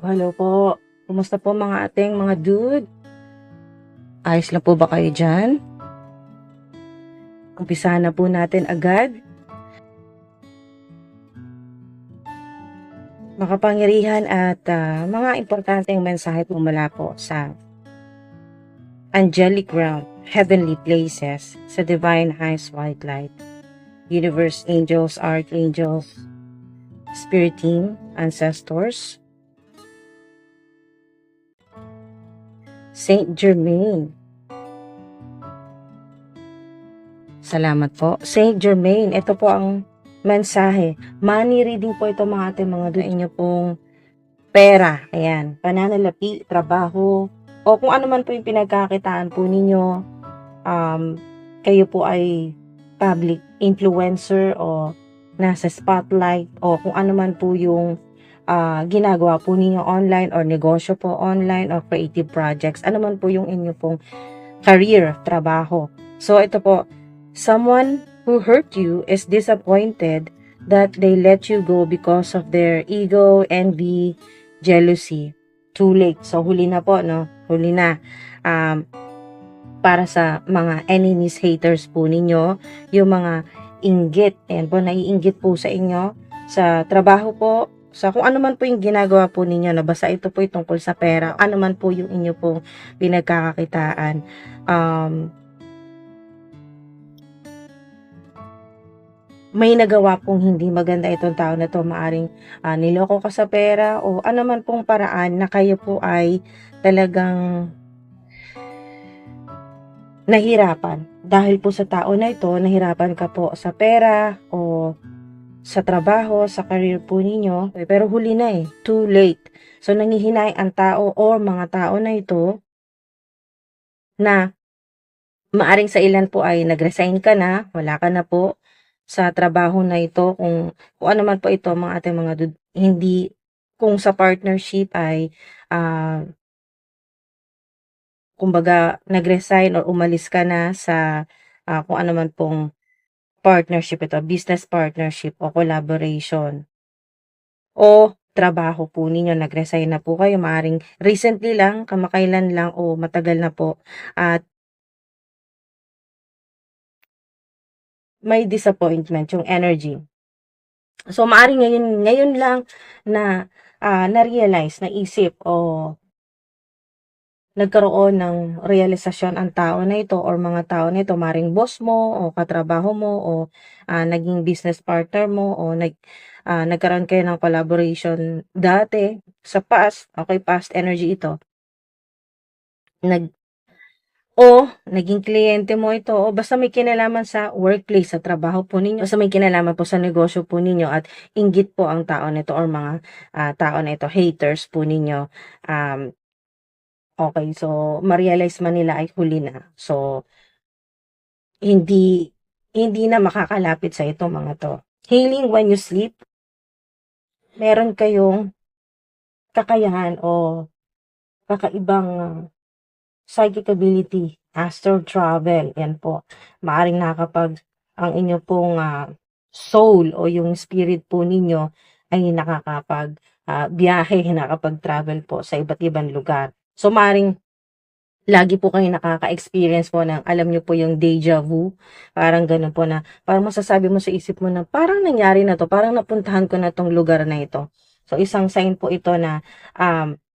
Hello po. Kumusta po mga ating mga dude? Ayos lang po ba kayo dyan? Umpisahan na po natin agad. Makapangyarihan at mga importanteng mensahe po mula po sa angelic realm, heavenly places, sa divine highest white light, universe angels, archangels, spirit team, ancestors, Saint Germain. Salamat po. Saint Germain, ito po ang mensahe. Money reading po ito mga ating mga doon inyo pong pera. Ayan, pananalapi, trabaho, o kung ano man po yung pinagkakitaan po ninyo. Kayo po ay public influencer o nasa spotlight o kung ano man po yung ginagawa po ninyo online or negosyo po online or creative projects. Ano man po yung inyo pong career, trabaho. So ito po, someone who hurt you is disappointed that they let you go because of their ego, envy, jealousy. Too late. So huli na po, no? Huli na. Para sa mga enemies, haters po ninyo, yung mga inggit, ayan po, naiinggit po sa inyo, sa trabaho po, sa kung ano man po yung ginagawa po ninyo, na basta ito po yung tungkol sa pera, ano man po yung inyo pong pinagkakakitaan. May nagawa pong hindi maganda itong tao na to, maaring niloko ka sa pera o ano man pong paraan na kayo po ay talagang nahirapan. Dahil po sa tao na ito, nahirapan ka po sa pera o sa trabaho, sa career po ninyo. Pero huli na too late. So nangihinay ang tao o mga tao na ito na maaring sa ilan po ay nag-resign ka na, wala ka na po sa trabaho na ito, kung ano man po ito mga ating mga hindi, kung sa partnership ay kumbaga nag-resign or umalis ka na sa kung ano man pong partnership ito, business partnership o collaboration o trabaho po ninyo, nag-resign na po kayo, maaring recently lang, kamakailan lang o matagal na po, at may disappointment yung energy. So maaring ngayon lang na na-realize, naisip o nagkaroon ng realisasyon ang tao na ito or mga tao na ito, maring boss mo o katrabaho mo o naging business partner mo o nagkaroon kayo ng collaboration dati sa past, okay, past energy ito, naging kliyente mo ito o basta may kinalaman sa workplace, sa trabaho po ninyo, basta may kinalaman po sa negosyo po ninyo at inggit po ang tao nito or mga tao na ito, haters po ninyo. Okay, so ma-realize man nila ay huli na. So hindi na makakalapit sa ito mga to. Healing when you sleep. Meron kayong kakayahan o kakaibang psychic ability, astral travel. Yan po. Maaring nakakapag ang inyo pong soul o yung spirit po ninyo ay nakakapag biyahe, nakakapag-travel po sa iba't ibang lugar. So maaring lagi po kayo nakaka-experience po ng, alam nyo po yung deja vu, parang ganun po na, parang masasabi mo sa isip mo na, parang nangyari na to, parang napuntahan ko na tong lugar na ito. So, isang sign po ito na,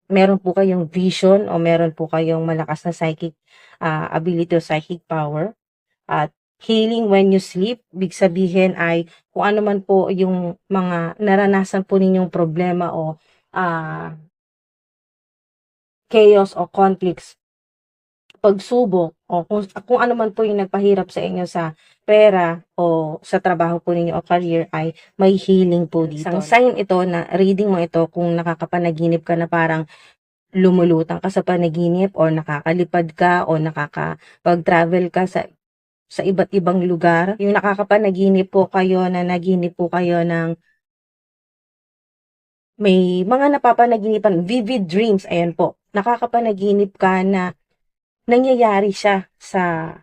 meron po kayong vision o meron po kayong malakas na psychic ability o psychic power. At healing when you sleep, big sabihin ay, kung ano man po yung mga naranasan po ninyong problema o chaos o conflicts, pagsubok o kung ano man po yung nagpahirap sa inyo sa pera o sa trabaho po ninyo o career, ay may healing po dito. Isang sign ito na reading mo ito kung nakakapanaginip ka na parang lumulutang ka sa panaginip or nakakalipad ka o nakakapag-travel ka sa iba't ibang lugar. Yung nakakapanaginip po kayo na naginip po kayo ng may mga napapanaginipan, vivid dreams, ayan po. Nakakapanaginip ka na nangyayari siya sa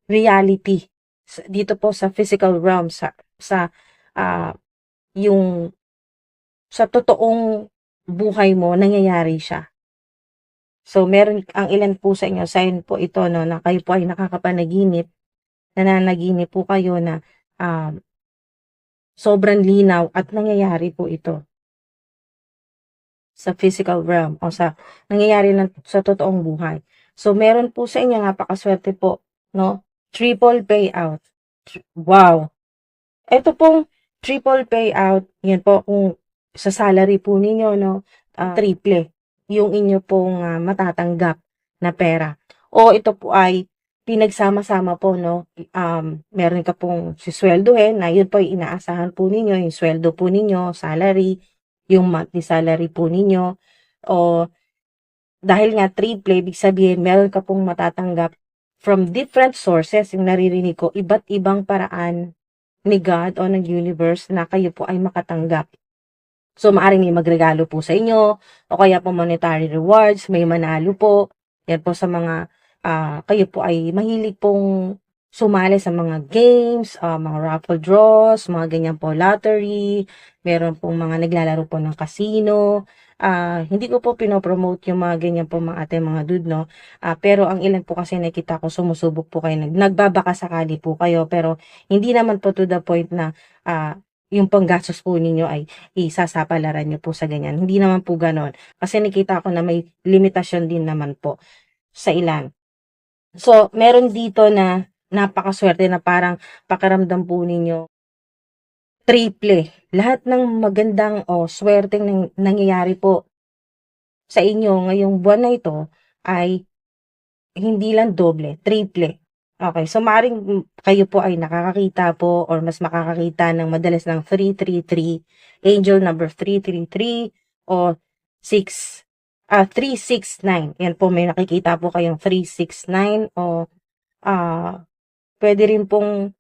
reality, dito po sa physical realm, sa yung sa totoong buhay mo, nangyayari siya. So, meron ang ilan po sa inyo, sign po ito, no, na kayo po ay nakakapanaginip, nananaginip po kayo na sobrang linaw at nangyayari po ito sa physical realm o sa nangyayari lang sa totoong buhay. So, meron po sa inyo, napakaswerte po, no? Triple payout. Wow! Ito pong triple payout, yan po kung sa salary po ninyo, no? Triple yung inyo pong matatanggap na pera. O ito po ay pinagsama-sama po, no? Meron ka pong sisweldohin na yun po ay inaasahan po ninyo, yung sweldo po ninyo, salary, yung monthly salary po ninyo. O dahil nga triple, ibig sabihin meron ka pong matatanggap from different sources, yung naririnig ko, iba't ibang paraan ni God o ng universe na kayo po ay makatanggap. So, maaaring may magregalo po sa inyo, o kaya po monetary rewards, may manalo po. Yan po sa mga, kayo po ay mahilig pong sumali sa mga games, mga raffle draws, mga ganyan po, lottery, meron pong mga naglalaro po ng casino. Hindi ko po pinopromote yung mga ganyan po mga ate, mga dude, no? Pero ang ilan po kasi nakita ko, sumusubok po kayo, nagbabaka sakali po kayo, pero hindi naman po to the point na, yung panggastos po ninyo ay isasapalaran nyo po sa ganyan. Hindi naman po ganon. Kasi nakita ko na may limitasyon din naman po sa ilan. So, meron dito na napakaswerte na parang pakiramdam po ninyo triple. Lahat ng magandang o swerteng nangyayari po sa inyo ngayong buwan na ito ay hindi lang doble, triple. Okay, so maaaring kayo po ay nakakakita po or mas makakakita ng madalas ng 333, angel number 333 o 369. Yan po, may nakikita po kayong 369 o pwede rin pong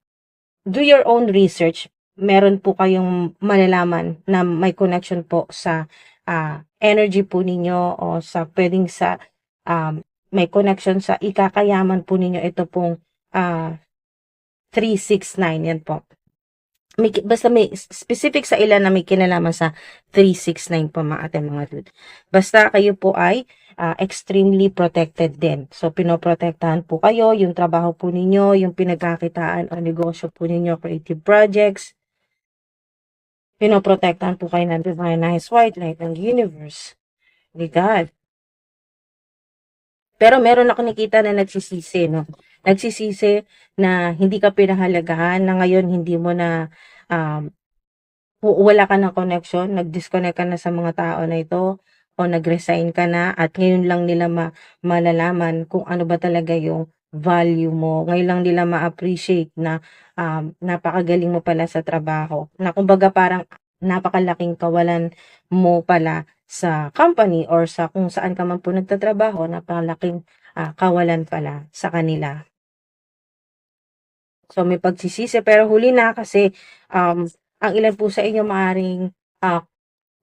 do your own research. Meron po kayong malalaman na may connection po sa energy po ninyo o sa pwedeng sa may connection sa ikakayaman po ninyo. Ito pong 369, yan po. Basta may specific sa ilan na may kinalaman sa 369 po mga ate, mga dude. Basta kayo po ay extremely protected din. So, pinoprotektahan po kayo, yung trabaho po ninyo, yung pinagkakitaan o negosyo po ninyo, creative projects. Pinoprotektahan po kayo ng divine nice white light ng universe. Ni God. Pero meron ako nakita na nagsisisi, no? Nagsisisi na hindi ka pinahalagahan, na ngayon hindi mo na, wala ka ng connection, nag-disconnect ka na sa mga tao na ito, o nag-resign ka na, at ngayon lang nila malalaman kung ano ba talaga yung value mo. Ngayon lang nila ma-appreciate na napakagaling mo pala sa trabaho. Na kumbaga parang napakalaking kawalan mo pala sa company or sa kung saan ka man po nagtatrabaho, napakalaking kawalan pala sa kanila. So, may pagsisisi, pero huli na kasi ang ilan po sa inyo maaring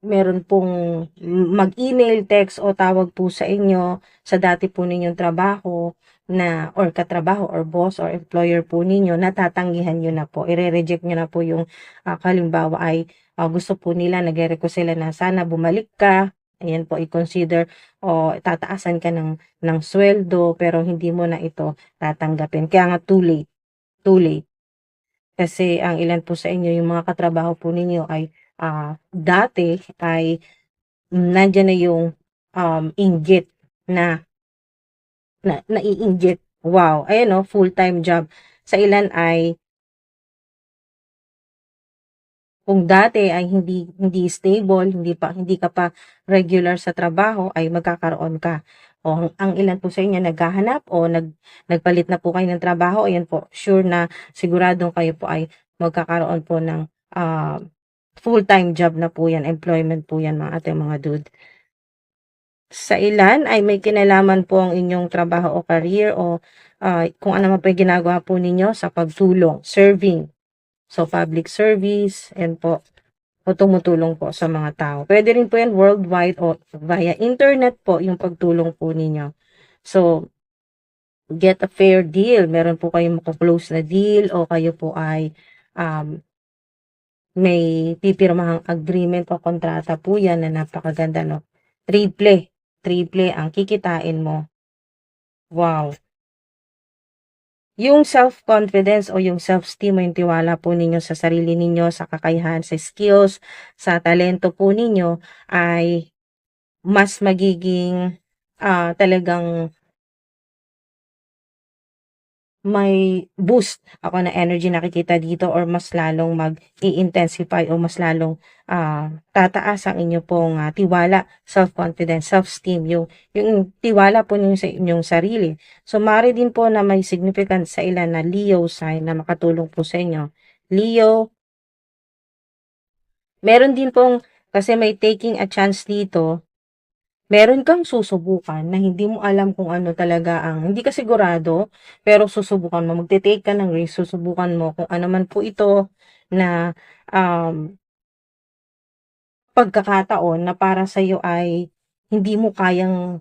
meron pong mag-email, text o tawag po sa inyo sa dati po ninyong trabaho na or katrabaho or boss or employer po ninyo, natatanggihan nyo na po, ire-reject nyo na po yung kalimbawa ay gusto po nila, nagre-request sila na sana bumalik ka, ayan po, i-consider o tataasan ka ng sweldo, pero hindi mo na ito tatanggapin. Kaya nga too late. Kasi ang ilan po sa inyo, yung mga katrabaho po ninyo ay dati ay nandiyan na yung inggit na naiinggit. Wow, ayan, no, full-time job. Sa ilan ay kung dati ay hindi stable, hindi ka pa regular sa trabaho, ay magkakaroon ka. O ang ilan po sa inyo naghahanap o nagpalit na po kayo ng trabaho, ayan po, sure na siguradong kayo po ay magkakaroon po ng full-time job na po yan, employment po yan mga ating mga dude. Sa ilan ay may kinalaman po ang inyong trabaho o career o kung ano man po yung ginagawa po ninyo sa pagtulong, serving. So, public service, and po, o tumutulong po sa mga tao. Pwede rin po yan worldwide o via internet po yung pagtulong po ninyo. So, get a fair deal. Meron po kayong makaklose na deal o kayo po ay may pipirmahang agreement o kontrata po yan na napakaganda, no? Triple ang kikitain mo. Wow! Yung self-confidence o yung self-esteem o yung tiwala po ninyo sa sarili ninyo, sa kakayahan, sa skills, sa talento po ninyo ay mas magiging talagang may boost ako na energy nakikita dito or mas lalong mag-i-intensify o mas lalong tataas ang inyo pong tiwala, self-confidence, self-esteem, yung tiwala po ninyo sa inyong sarili. So, maaari din po na may significance sa ilan na Leo sign na makatulong po sa inyo. Leo, meron din pong, kasi may taking a chance dito, meron kang susubukan na hindi mo alam kung ano talaga hindi ka sigurado, pero susubukan mo, magte-take ka ng risk, susubukan mo kung ano man po ito na um, pagkakataon na para sa iyo ay hindi mo kayang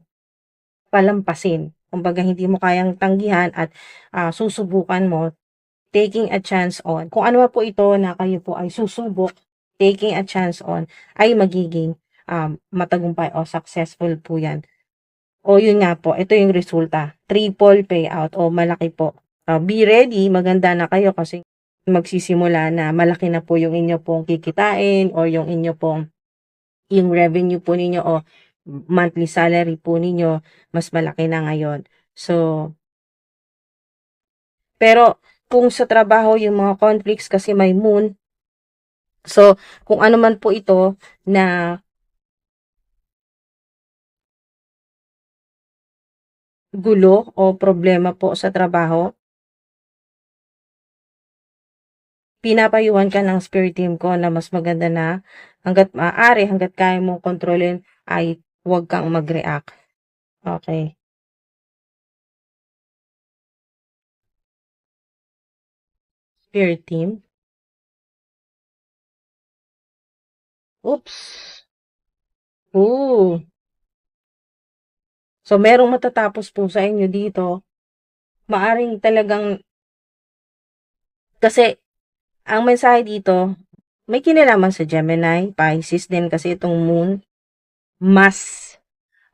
palampasin. Kumbaga hindi mo kayang tanggihan at susubukan mo, taking a chance on. Kung ano po ito na kayo po ay susubok, taking a chance on, ay magiging matagumpay o successful po yan. O yun nga po, ito yung resulta. Triple payout o malaki po. Be ready, maganda na kayo kasi magsisimula na malaki na po yung inyo pong kikitain o yung inyo pong yung revenue po ninyo o monthly salary po ninyo mas malaki na ngayon. So, pero kung sa trabaho yung mga conflicts kasi may moon, so kung ano man po ito na gulo o problema po sa trabaho, pinapayuhan ka ng spirit team ko na mas maganda na hanggat maaari, hanggat kaya mong kontrolin ay huwag kang mag-react. Okay. Spirit team. Oops. Ooh. So, merong matatapos po sa inyo dito. Maaring talagang, kasi ang mensahe dito, may kinalaman sa Gemini, Pisces din kasi itong moon, mas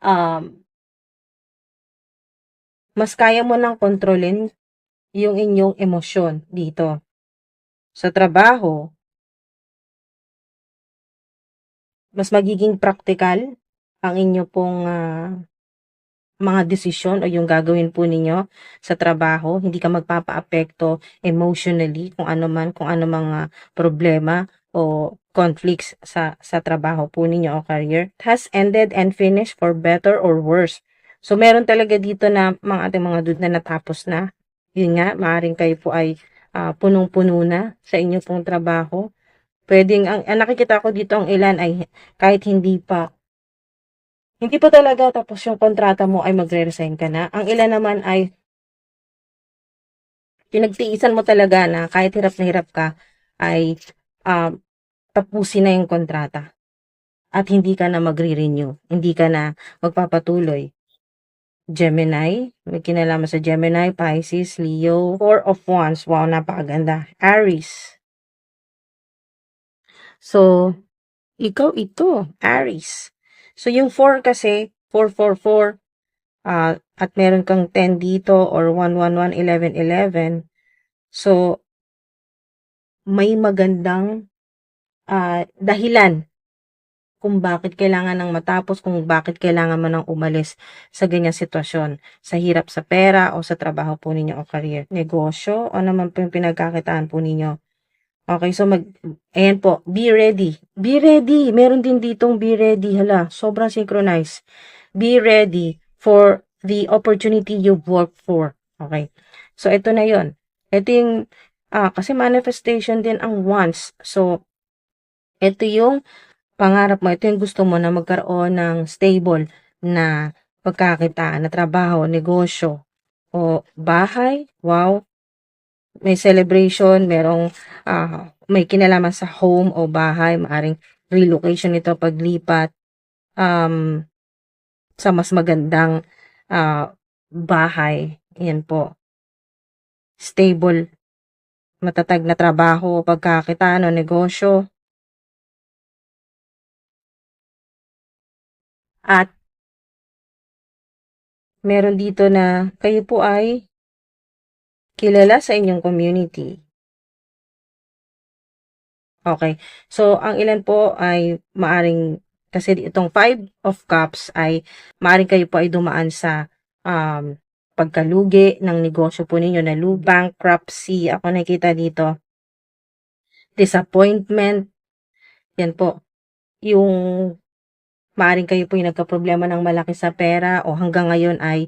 um, mas kaya mo nang kontrolin yung inyong emosyon dito. Sa trabaho, mas magiging practical ang inyo pong mga desisyon o yung gagawin po ninyo sa trabaho. Hindi ka magpapaapekto emotionally kung ano mga problema o conflicts sa trabaho po ninyo o career. It has ended and finished for better or worse. So, meron talaga dito na ating mga dude na natapos na. Yun nga, maaaring kayo po ay punong-puno na sa inyo pong trabaho. Pwedeng, ang nakikita ko dito ang ilan ay kahit hindi pa talaga tapos yung kontrata mo ay magre-resign ka na. Ang ilan naman ay pinagtiisan mo talaga na kahit hirap na hirap ka ay tapusin na yung kontrata at hindi ka na magre-renew, hindi ka na magpapatuloy. Gemini, may kinalaman sa Gemini, Pisces, Leo, Four of Wands, wow, napakaganda. Aries. So, ikaw ito, Aries. So, yung 4 kasi, 444, at meron kang 10 dito or 111, 1111. So, may magandang dahilan kung bakit kailangan ng matapos, kung bakit kailangan mo nang umalis sa ganyang sitwasyon. Sa hirap sa pera o sa trabaho po ninyo o career. Negosyo o naman po yung pinagkakitaan po ninyo. Okay, so ayan po, be ready. Be ready. Meron din ditong be ready. Hala, sobrang synchronized. Be ready for the opportunity you've worked for. Okay. So, ito na yon. Ito yung, kasi manifestation din ang wants. So, ito yung pangarap mo. Ito yung gusto mo na magkaroon ng stable na pagkakitaan, na trabaho, negosyo, o bahay. Wow. May celebration, may kinalaman sa home o bahay, maaring relocation ito, paglipat sa mas magandang bahay. Yan po. Stable, matatag na trabaho, pagkakitaan o negosyo. At meron dito na kayo po ay kilala sa inyong community. Okay. So, ang ilan po ay maaring, kasi itong 5 of Cups ay maaring kayo po ay dumaan sa pagkalugi ng negosyo po ninyo, na bankruptcy, ako nakita dito, disappointment, yan po, yung maaring kayo po yung nagkaproblema ng malaki sa pera o hanggang ngayon ay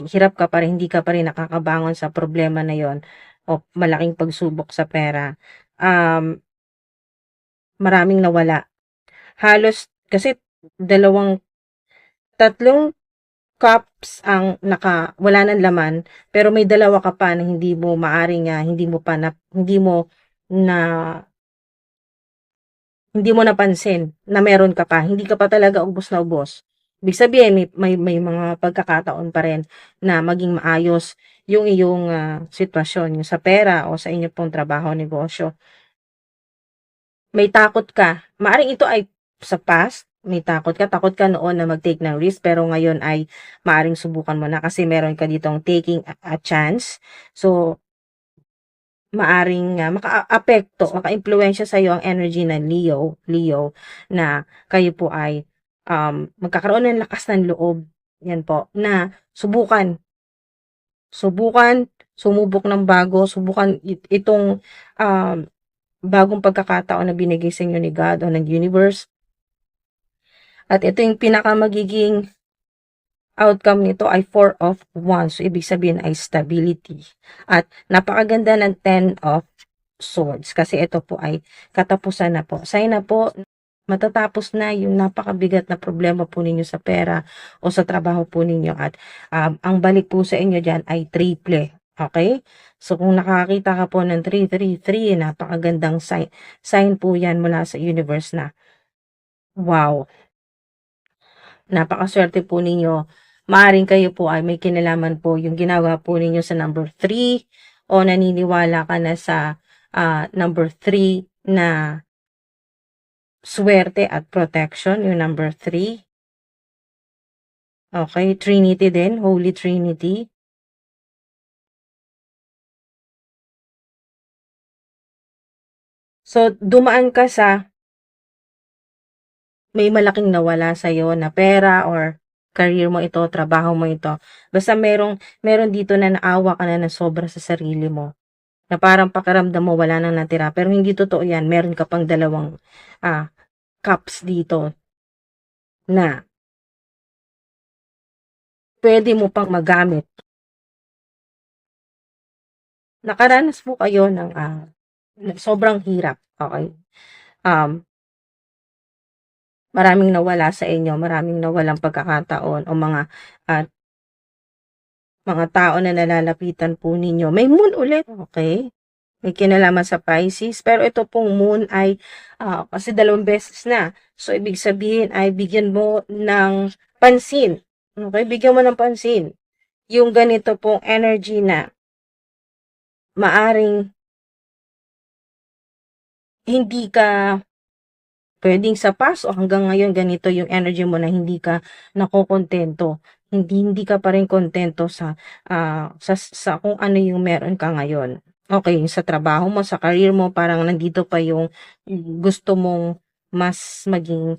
hirap ka pa rin, hindi ka pa rin nakakabangon sa problema na yon o malaking pagsubok sa pera. Maraming nawala. Halos, kasi tatlong cups ang wala ng laman, pero may dalawa ka pa na hindi mo maaring, na hindi mo napansin na meron ka pa. Hindi ka pa talaga ubos na ubos. Ibig sabihin, may mga pagkakataon pa rin na maging maayos yung iyong sitwasyon, yung sa pera o sa inyo pong trabaho, negosyo. May takot ka. Maaring ito ay sa past, may takot ka noon na mag-take ng risk, pero ngayon ay maaring subukan mo na kasi meron ka ditong taking a chance. So, maaring maka-apekto, maka-impluwensya sa iyo ang energy ng Leo, na kayo po ay magkakaroon ng lakas ng loob, yan po, na sumubok ng bago, subukan itong bagong pagkakataon na binigay sa inyo ni God o ng universe. At ito yung pinaka magiging outcome nito ay 4 of Wands. So, ibig sabihin ay stability. At napakaganda ng 10 of Swords. Kasi ito po ay katapusan na po. Sign na po, matatapos na yung napakabigat na problema po ninyo sa pera o sa trabaho po ninyo. At ang balik po sa inyo dyan ay triple. Okay? So, kung nakakita ka po ng 333, napakagandang sign po yan mula sa universe na, wow, napakaswerte po ninyo. Maaring kayo po ay may kinalaman po yung ginagawa po ninyo sa number 3 o naniniwala ka na sa number 3 na swerte at protection, yung number 3. Okay, Trinity din, Holy Trinity. So, dumaan ka sa may malaking nawala sa'yo na pera or career mo ito, trabaho mo ito. Basta meron dito na naawa ka na ng sobra sa sarili mo. Na parang pakiramdam mo wala nang natira. Pero hindi totoo yan. Meron ka pang 2 cups dito na pwede mo pang magamit. Nakaranas po kayo ng sobrang hirap. Okay? Maraming nawala sa inyo, maraming nawalang pagkakataon o mga tao na nalalapitan po ninyo. May moon ulit, okay? May kinalaman sa Pisces, pero ito pong moon ay kasi 2 beses na. So, ibig sabihin ay bigyan mo ng pansin. Okay? Bigyan mo ng pansin. Yung ganito pong energy na maaring hindi ka pwedeng sa past o hanggang ngayon ganito yung energy mo na hindi ka nakokontento. Hindi ka pa rin kontento sa kung ano yung meron ka ngayon. Okay, sa trabaho mo, sa career mo, parang nandito pa yung gusto mong mas maging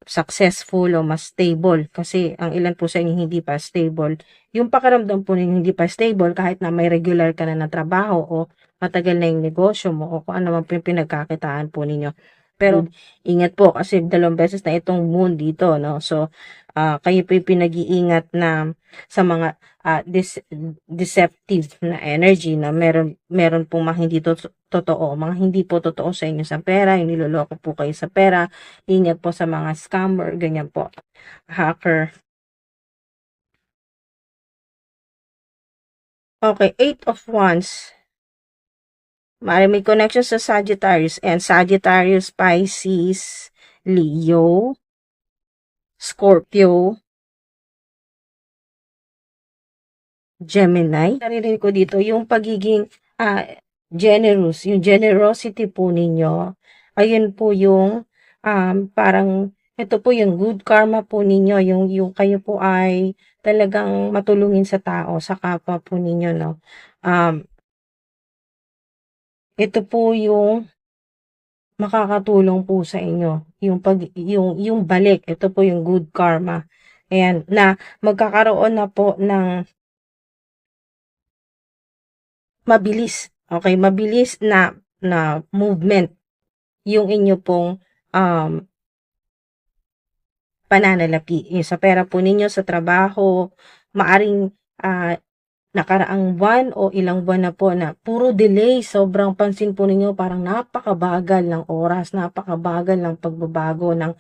successful o mas stable. Kasi ang ilan po sa inyo hindi pa stable. Yung pakiramdam po ninyo hindi pa stable kahit na may regular ka na trabaho o matagal na yung negosyo mo o kung ano man po yung pinagkakitaan po ninyo. Pero ingat po kasi 2 beses na itong moon dito, no? So, kayo po yung pinag-iingat na sa mga deceptive na energy na meron pong mga hindi totoo, mga hindi po totoo sa inyo sa pera, yung niloloko po kayo sa pera. Ingat po sa mga scammer, ganyan po, hacker. Okay, 8 of Wands. May connection sa Sagittarius and Sagittarius, Pisces, Leo, Scorpio, Gemini. Narinig ko dito yung pagiging generous, yung generosity po ninyo. Ayun po yung parang Ito po yung good karma po ninyo, yung kayo po ay talagang matulungin sa tao, sa kapwa po ninyo, no? Ito po yung makakatulong po sa inyo, yung balik, ito po yung good karma. Ayan, na magkakaroon na po ng mabilis, okay, mabilis na movement yung inyo pong pananalapi. Yung sa pera po ninyo, sa trabaho, maaring nakaraang buwan o ilang buwan na po na puro delay, sobrang pansin po ninyo parang napakabagal ng oras, napakabagal ng pagbabago ng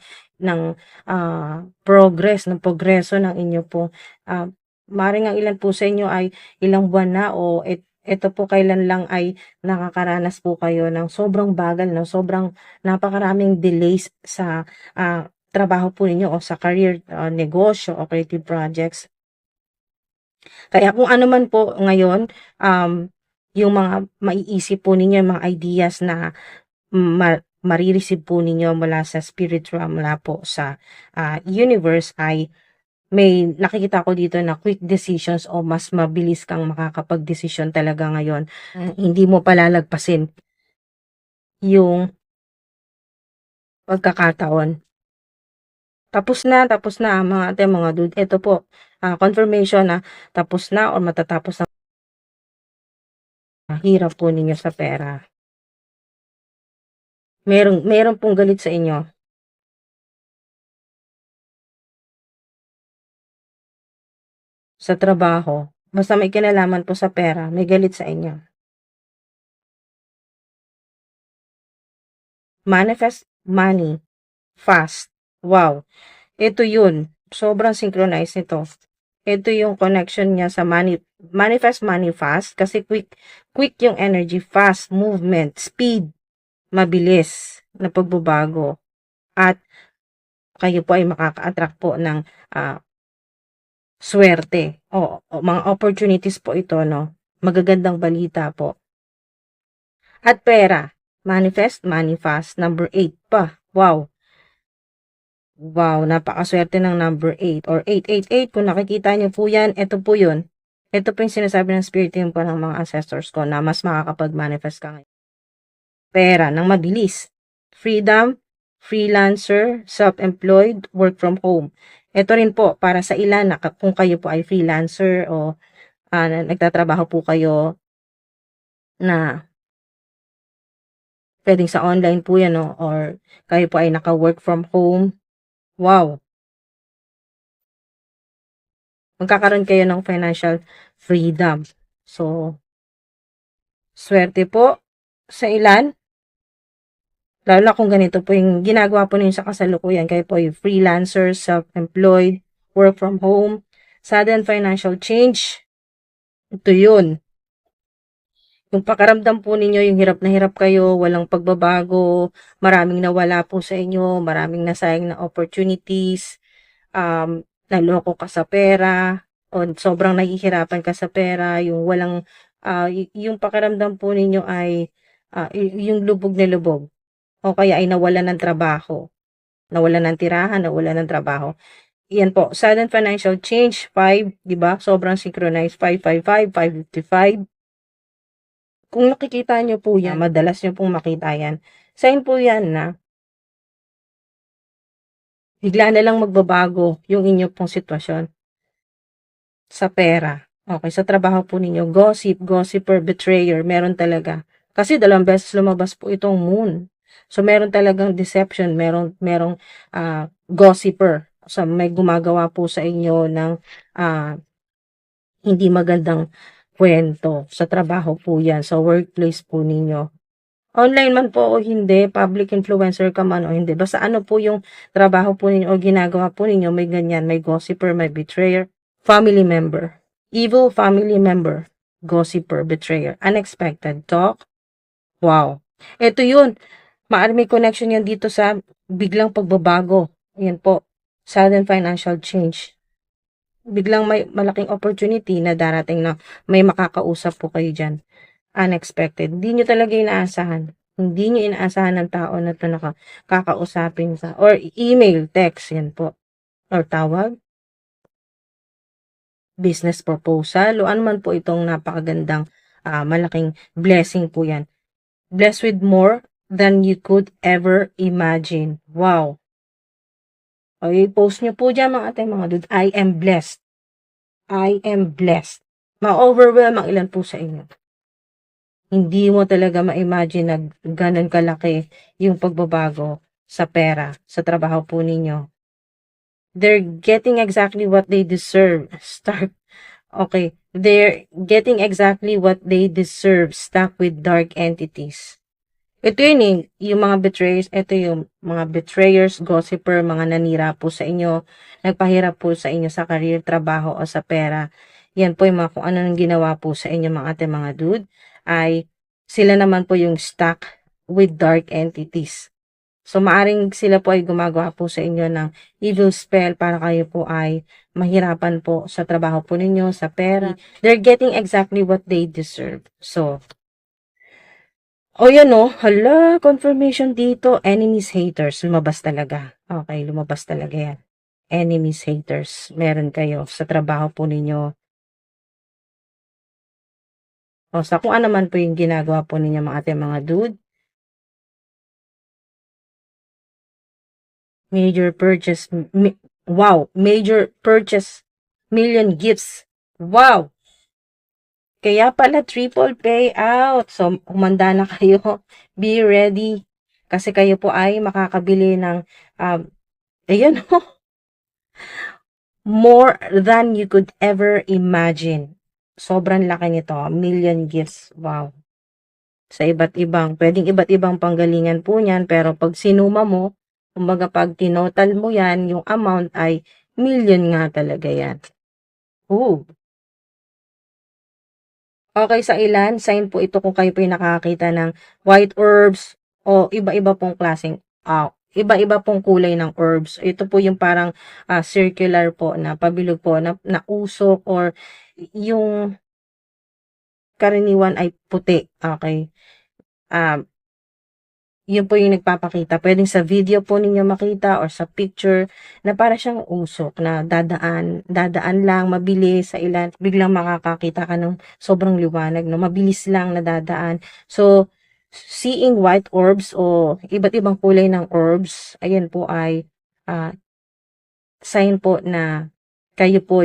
progress, ng progreso ng inyo po. Maaaring ang ilan po sa inyo ay ilang buwan na o ito po kailan lang ay nakakaranas po kayo ng sobrang bagal, no? Sobrang napakaraming delays sa trabaho po ninyo o sa career, negosyo o creative projects. Kaya kung ano man po ngayon, yung mga maiisip po ninyo, yung mga ideas na marireceive po ninyo mula sa spiritual, mula po sa universe ay may nakikita ko dito na quick decisions o mas mabilis kang makakapag-desisyon talaga ngayon. Hindi mo palalagpasin yung pagkakataon. Tapos na mga ate, mga dude. Ito po, confirmation na tapos na or matatapos na hirap po ninyo sa pera. Meron pong galit sa inyo. Sa trabaho, basta may kinalaman po sa pera, may galit sa inyo. Manifest money, fast. Wow, ito yun. Sobrang synchronized nito. Ito yung connection niya sa manifest money fast kasi quick yung energy, fast movement, speed, mabilis na pagbabago. At kayo po ay makaka-attract po ng swerte o mga opportunities po ito, no? Magagandang balita po. At pera, manifest, manifest, number 8 pa. Wow. Wow, napakaswerte ng number 8 or 888. Kung nakikita niyo po yan, ito po yun. Ito po yung sinasabi ng spirit team po ng mga ancestors ko na mas makakapag-manifest ka ngayon. Pera, ng mabilis. Freedom, freelancer, self-employed, work from home. Ito rin po, para sa ilan, kung kayo po ay freelancer o nagtatrabaho po kayo na pwedeng sa online po yan, no? Or kayo po ay naka-work from home. Wow! Magkakaroon kayo ng financial freedom. So, swerte po sa ilan. Lalo na kung ganito po yung ginagawa po ninyo sa kasalukuyan. Kayo po yung freelancer, self-employed, work from home, sudden financial change. Ito yun. Yung pakaramdam po ninyo, yung hirap na hirap kayo, walang pagbabago, maraming nawala po sa inyo, maraming nasayang na opportunities, naloko ka sa pera, o sobrang nahihirapan ka sa pera, yung walang, yung pakiramdam po ninyo ay yung lubog na lubog, o kaya ay nawalan ng trabaho, nawalan ng tirahan, nawalan ng trabaho. Yan po, sudden financial change, 5, di ba? Sobrang synchronized, 555, 555. Kung nakikita nyo po yan, madalas nyo pong makita yan, sign po yan na bigla na lang magbabago yung inyo pong sitwasyon sa pera. Okay, sa trabaho po ninyo, gossiper, betrayer, meron talaga. Kasi 2 beses lumabas po itong moon. So, meron talagang deception, merong gossiper. So, may gumagawa po sa inyo ng hindi magandang kwento. Sa trabaho po yan, sa workplace po ninyo. Online man po o hindi, public influencer ka man o hindi, basta ano po yung trabaho po ninyo o ginagawa po ninyo, may ganyan, may gossiper, may betrayer, family member, evil family member, gossiper, betrayer, unexpected talk, wow. Ito yun, maaari may connection yan dito sa biglang pagbabago, yan po, sudden financial change. Biglang may malaking opportunity na darating na may makakausap po kayo dyan. Unexpected. Hindi nyo talaga inaasahan. Hindi nyo inaasahan ng tao na ito kakausapin sa, or email, text, yan po, or tawag, business proposal, o ano man po itong napakagandang malaking blessing po yan. Blessed with more than you could ever imagine. Wow. O, i-post nyo po dyan mga ate, mga dude. I am blessed. I am blessed. Ma-overwhelm ang ilan po sa inyo. Hindi mo talaga ma-imagine na ganun kalaki yung pagbabago sa pera, sa trabaho po ninyo. They're getting exactly what they deserve. Okay. They're getting exactly what they deserve, stuck with dark entities. Ito yun eh, yung mga betrayers, ito yung mga betrayers, gossiper, mga nanira po sa inyo, nagpahirap po sa inyo sa career, trabaho o sa pera. Yan po yung mga kung ano nang ginawa po sa inyo mga ate mga dude, ay sila naman po yung stuck with dark entities. So, maaring sila po ay gumagawa po sa inyo ng evil spell para kayo po ay mahirapan po sa trabaho po ninyo, sa pera. They're getting exactly what they deserve. So, yan o. Hala, confirmation dito. Enemies, haters. Lumabas talaga. Okay, lumabas talaga yan. Enemies, haters. Meron kayo sa trabaho po ninyo. O, sa kung ano man po yung ginagawa po ninyo mga ate mga dude. Major purchase. Wow. Major purchase. Million gifts. Wow. Kaya pala triple payout. So, humanda na kayo. Be ready. Kasi kayo po ay makakabili ng, ayun o. More than you could ever imagine. Sobrang laki nito. Million gifts. Wow. Sa pwedeng iba't ibang panggalingan po niyan. Pero pag sinuma mo, kumbaga pag tinotal mo yan, yung amount ay million nga talaga yan. Ooh. Okay, sa ilan, sign po ito kung kayo po yung nakakita ng white herbs o iba-iba pong klaseng, iba-iba pong kulay ng herbs. Ito po yung parang circular po na pabilog po na usok or yung karaniwan ay puti. Okay. Yun po yung nagpapakita. Pwedeng sa video po ninyo makita or sa picture na para siyang usok na dadaan lang, mabilis sa ilan. Biglang makakakita ka ng sobrang liwanag, no? Mabilis lang na dadaan. So, seeing white orbs o iba't ibang kulay ng orbs, ayan po ay sign po na kayo po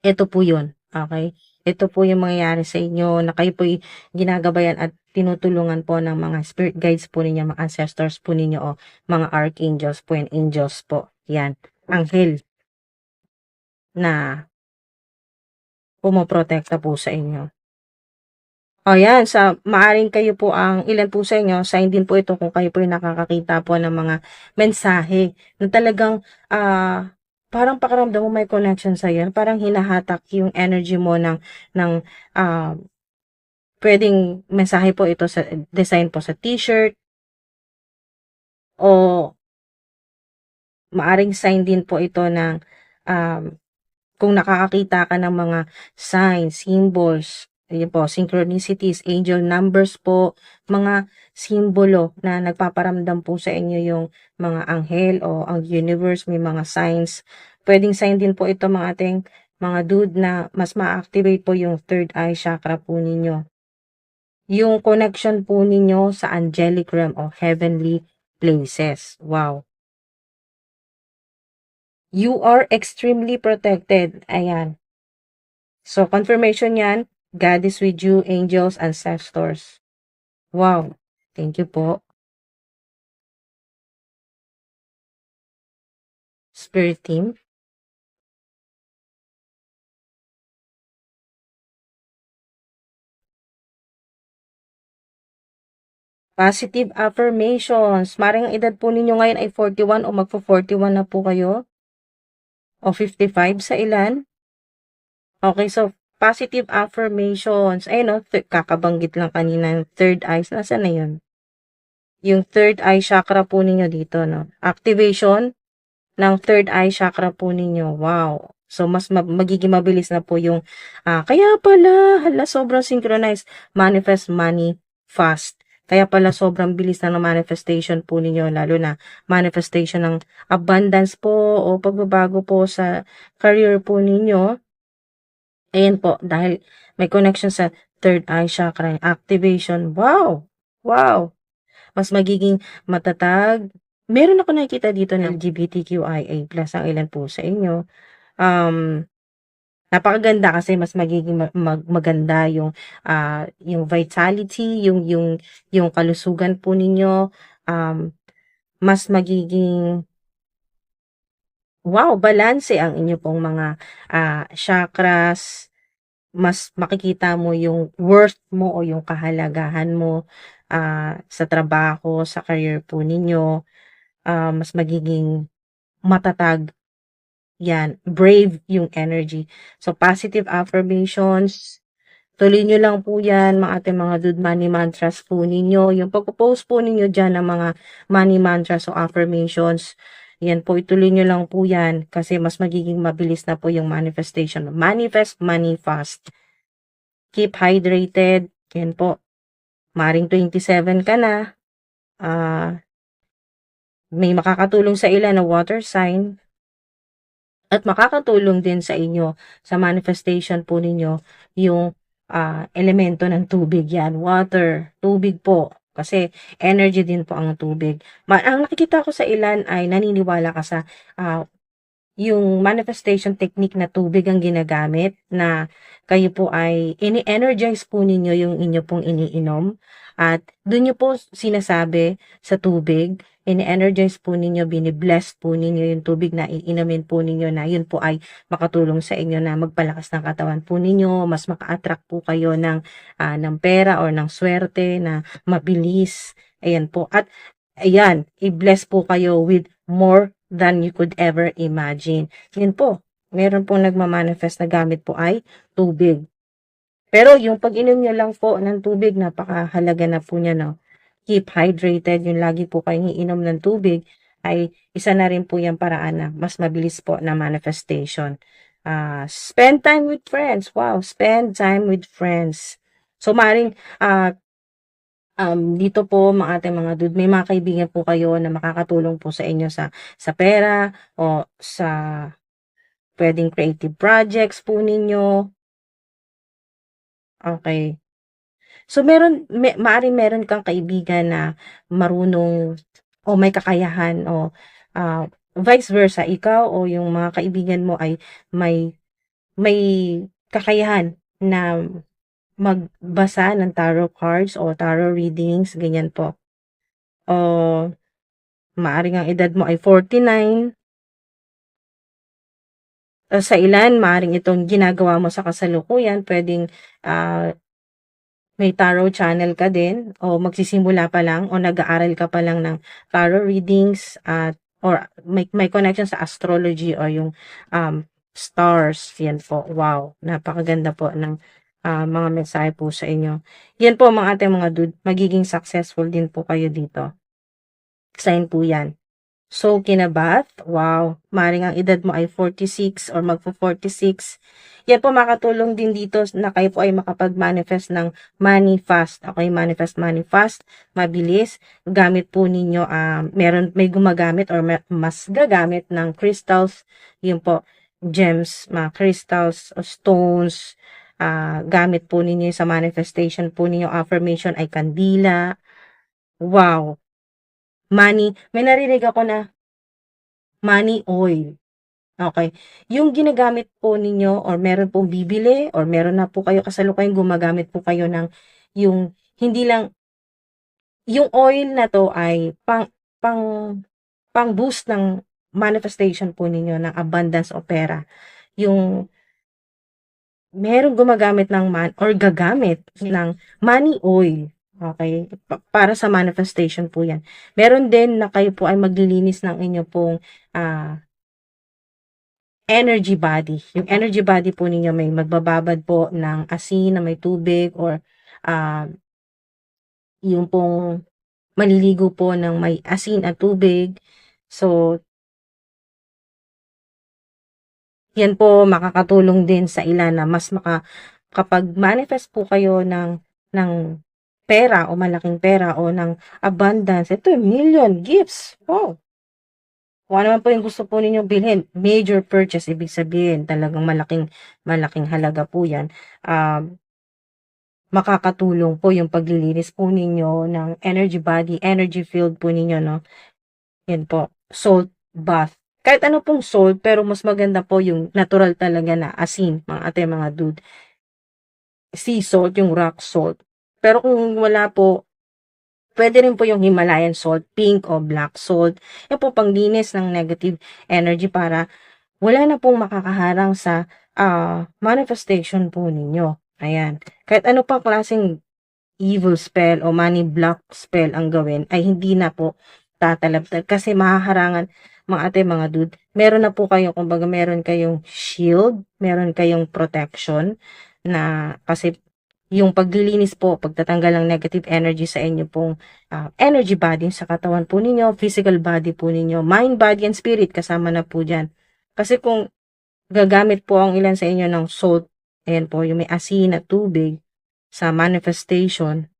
ito po yun. Okay? Ito po yung mangyayari sa inyo na kayo po ginagabayan at tinutulungan po ng mga spirit guides po ninyo, mga ancestors po ninyo o mga archangels po and angels po. Yan. Anghel na pumoprotekta po sa inyo. O yan, maaring kayo po ilan po sa inyo, sign din po ito kung kayo po yung nakakakita po ng mga mensahe na talagang parang pakiramdam mo may connection sa yan, parang hinahatak yung energy mo ng pwedeng mensahe po ito sa design po sa t-shirt o maaring sign din po ito ng kung nakakakita ka ng mga signs, symbols, ayun po, synchronicities, angel numbers po, mga simbolo na nagpaparamdam po sa inyo yung mga anghel o ang universe, may mga signs. Pwedeng sign din po ito mga ating mga dude na mas ma-activate po yung third eye chakra po ninyo. Yung connection po ninyo sa angelic realm o heavenly places. Wow. You are extremely protected. Ayan. So, confirmation yan. God is with you, angels, ancestors. Wow. Thank you po. Spirit team. Positive affirmations. Maring ang edad po ninyo ngayon ay 41 o magpo-41 na po kayo. O 55 sa ilan. Okay, so positive affirmations. Ayun o, kakabanggit lang kanina yung third eyes. Nasaan na yun? Yung third eye chakra po ninyo dito, no? Activation ng third eye chakra po ninyo. Wow. So, mas magiging mabilis na po yung, kaya pala, hala, sobrang synchronized. Manifest money fast. Kaya pala sobrang bilis na ng manifestation po ninyo, lalo na manifestation ng abundance po o pagbabago po sa career po ninyo. Ayan po, dahil may connection sa third eye chakra activation. Wow! Wow! Mas magiging matatag. Meron ako nakikita dito ng LGBTQIA+ ang ilan po sa inyo. Napakaganda kasi mas magiging maganda yung vitality, yung kalusugan po ninyo, mas magiging wow, balanse ang inyo pong mga chakras, mas makikita mo yung worth mo o yung kahalagahan mo sa trabaho, sa career po ninyo, mas magiging matatag. Yan, brave yung energy. So, positive affirmations, tuloy nyo lang po yan, mga ating mga good money mantras po ninyo. Yung pag-post po ninyo dyan ng mga money mantras o affirmations, yan po, ituloy nyo lang po yan kasi mas magiging mabilis na po yung manifestation. Manifest, money fast. Keep hydrated. Yan po. Maring 27 ka na. May makakatulong sa ilan na water sign. At makakatulong din sa inyo, sa manifestation po ninyo, yung elemento ng tubig yan. Water, tubig po. Kasi energy din po ang tubig. Ang nakikita ko sa ilan ay naniniwala ka sa yung manifestation technique na tubig ang ginagamit na kayo po ay ini-energize po ninyo yung inyo pong iniinom at doon nyo po sinasabi sa tubig, ini-energize po ninyo, bini-bless po ninyo yung tubig na iinumin po ninyo na yun po ay makatulong sa inyo na magpalakas ng katawan po ninyo, mas maka-attract po kayo ng pera or ng swerte na mabilis. Ayan po. At ayan, i-bless po kayo with more than you could ever imagine. Yun po, meron pong nagmamanifest na gamit po ay tubig. Pero yung pag-inom nyo lang po ng tubig, napakahalaga na po niya, no? Keep hydrated, yung lagi po kayong iinom ng tubig, ay isa na rin po yung paraan na mas mabilis po na manifestation. Spend time with friends. Wow, spend time with friends. So, maring dito po mga ating mga dude, may mga kaibigan po kayo na makakatulong po sa inyo sa pera o sa pwedeng creative projects po ninyo. Okay. So maaring meron kang kaibigan na marunong o may kakayahan o vice versa, ikaw o yung mga kaibigan mo ay may kakayahan na magbasa ng tarot cards o tarot readings, ganyan po. O maaring ang edad mo ay 49. Sa ilan, maaring itong ginagawa mo sa kasalukuyan, pwedeng may tarot channel ka din o magsisimula pa lang o nag-aaral ka pa lang ng tarot readings or may connection sa astrology o yung stars. Yan po. Wow. Napakaganda po ng mga mensahe po sa inyo. Yan po mga ating mga dude. Magiging successful din po kayo dito. Sign po yan. So, kinabath, wow, maring ang edad mo ay 46 or magpo-46. Yan po makatulong din dito na kayo po ay makapag-manifest ng money fast. Okay, manifest money fast, mabilis. Gamit po ninyo, may gumagamit or mas gagamit ng crystals. Yun po, gems, mga crystals, stones. Gamit po ninyo sa manifestation po ninyo. Affirmation ay kandila. Wow. Money, may narinig ako na money oil. Okay. Yung ginagamit po ninyo or meron pong bibili or meron na po kayo kasalukuyang gumagamit po kayo ng yung hindi lang yung oil na to ay pang boost ng manifestation po ninyo ng abundance o pera. Yung meron gumagamit ng gagamit ng money oil. Okay? Para sa manifestation po yan. Meron din na kayo po ay maglilinis ng inyo pong energy body. Yung energy body po ninyo may magbababad po ng asin na may tubig or yung pong maliligo po ng may asin at tubig. So, yan po makakatulong din sa ilan na mas kapag manifest po kayo ng pera o malaking pera o ng abundance. Ito, million gifts. Wow. Kung ano man po yung gusto po ninyong bilhin, major purchase, ibig sabihin, talagang malaking halaga po yan. Makakatulong po yung paglilinis po ninyo ng energy body, energy field po ninyo, no? Yan po, salt bath. Kahit ano pong salt, pero mas maganda po yung natural talaga na asin, mga ate, mga dude. Sea salt, yung rock salt. Pero kung wala po, pwede rin po yung Himalayan salt, pink o black salt. Yan po panglinis ng negative energy para wala na pong makakaharang sa manifestation po ninyo. Ayan. Kahit ano pa klaseng evil spell o money block spell ang gawin, ay hindi na po tatalabtad kasi mahaharangan, mga ate, mga dude. Meron na po kayo, kumbaga meron kayong shield, meron kayong protection na kasi yung paglilinis po, pagtatanggal ng negative energy sa inyo pong energy body sa katawan po ninyo, physical body po ninyo, mind, body, and spirit, kasama na po dyan. Kasi kung gagamit po ang ilan sa inyo ng salt, ayan po, yung may asin at tubig sa manifestation,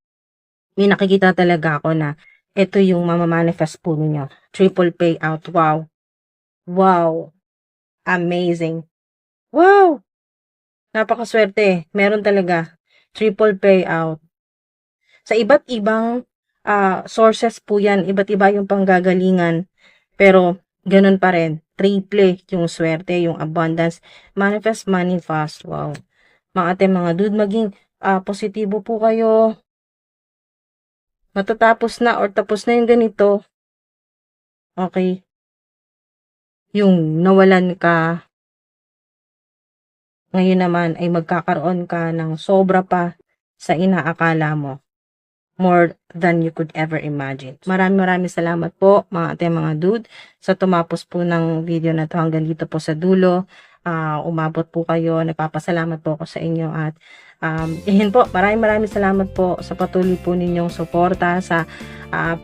may nakikita talaga ako na ito yung mamamanifest po ninyo. Triple payout. Wow. Wow. Amazing. Wow. Napakaswerte. Meron talaga. Triple payout. Sa iba't ibang sources po yan. Iba't iba yung panggagalingan. Pero, ganun pa rin. Triple yung swerte, yung abundance. Manifest money fast. Wow. Mga ate, mga dude, maging positibo po kayo. Matatapos na or tapos na yung ganito. Okay. Yung nawalan ka, ngayon naman ay magkakaroon ka ng sobra pa sa inaakala mo. More than you could ever imagine. Maraming salamat po, mga ate, mga dude, sa tumapos po ng video na to hanggang dito po sa dulo. Umabot po kayo. Nagpapasalamat po ako sa inyo at yun po, maraming salamat po sa patuloy po ninyong suporta, sa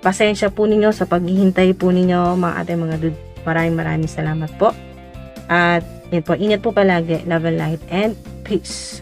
pasensya po ninyo, sa paghihintay po ninyo, mga ate, mga dude. Maraming salamat po. At yun po, ingat po palagi. Love and light and peace.